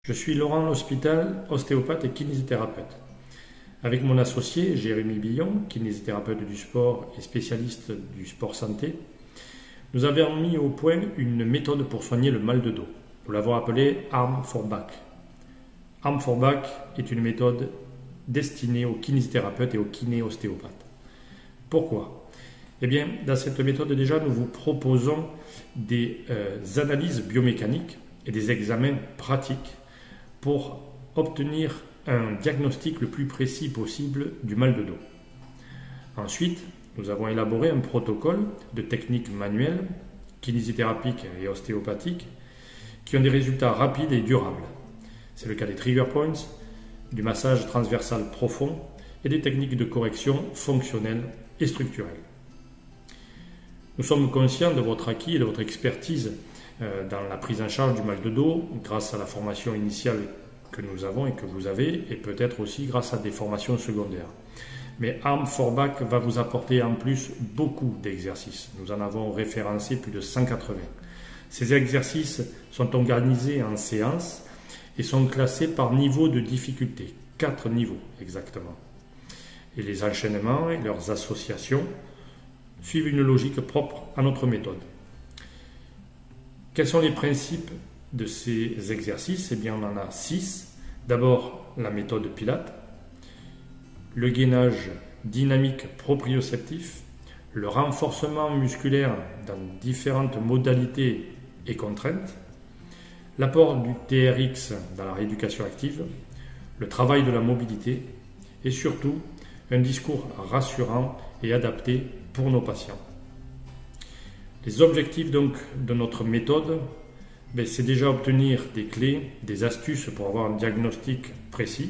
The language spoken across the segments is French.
Je suis Laurent L'Hospital, ostéopathe et kinésithérapeute. Avec mon associé Jérémy Billon, kinésithérapeute du sport et spécialiste du sport santé, nous avons mis au point une méthode pour soigner le mal de dos. Nous l'avons appelée Arm for Back. Arm for Back est une méthode destinée aux kinésithérapeutes et aux kiné-ostéopathes. Pourquoi ? Eh bien, dans cette méthode déjà, nous vous proposons des analyses biomécaniques et des examens pratiques pour obtenir un diagnostic le plus précis possible du mal de dos. Ensuite, nous avons élaboré un protocole de techniques manuelles, kinésithérapiques et ostéopathiques qui ont des résultats rapides et durables. C'est le cas des trigger points, du massage transversal profond et des techniques de correction fonctionnelle et structurelle. Nous sommes conscients de votre acquis et de votre expertise dans la prise en charge du mal de dos grâce à la formation initiale que nous avons et que vous avez, et peut-être aussi grâce à des formations secondaires. Mais Arm for Back va vous apporter en plus beaucoup d'exercices. Nous en avons référencé plus de 180. Ces exercices sont organisés en séances et sont classés par niveau de difficulté, 4 niveaux exactement. Et les enchaînements et leurs associations suivent une logique propre à notre méthode. Quels sont les principes de ces exercices ? Eh bien, on en a 6. D'abord, la méthode Pilates, le gainage dynamique proprioceptif, le renforcement musculaire dans différentes modalités et contraintes, l'apport du TRX dans la rééducation active, le travail de la mobilité et surtout un discours rassurant et adapté pour nos patients. Les objectifs donc de notre méthode, c'est déjà obtenir des clés, des astuces pour avoir un diagnostic précis.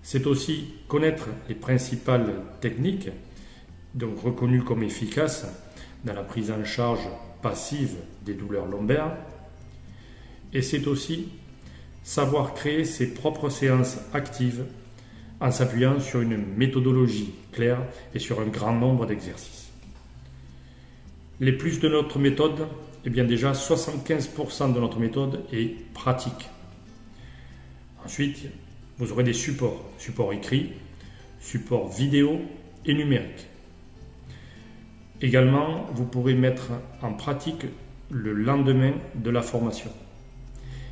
C'est aussi connaître les principales techniques, donc reconnues comme efficaces dans la prise en charge passive des douleurs lombaires. Et c'est aussi savoir créer ses propres séances actives en s'appuyant sur une méthodologie claire et sur un grand nombre d'exercices. Les plus de notre méthode, eh bien déjà 75% de notre méthode est pratique. Ensuite, vous aurez des supports écrits, supports vidéo et numériques. Également, vous pourrez mettre en pratique le lendemain de la formation.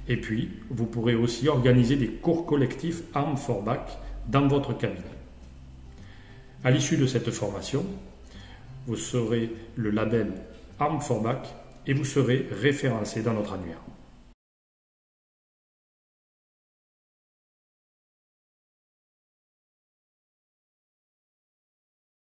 Et puis, vous pourrez aussi organiser des cours collectifs Arm for Back dans votre cabinet. À l'issue de cette formation, vous aurez le label Arm for Back et vous serez référencé dans notre annuaire.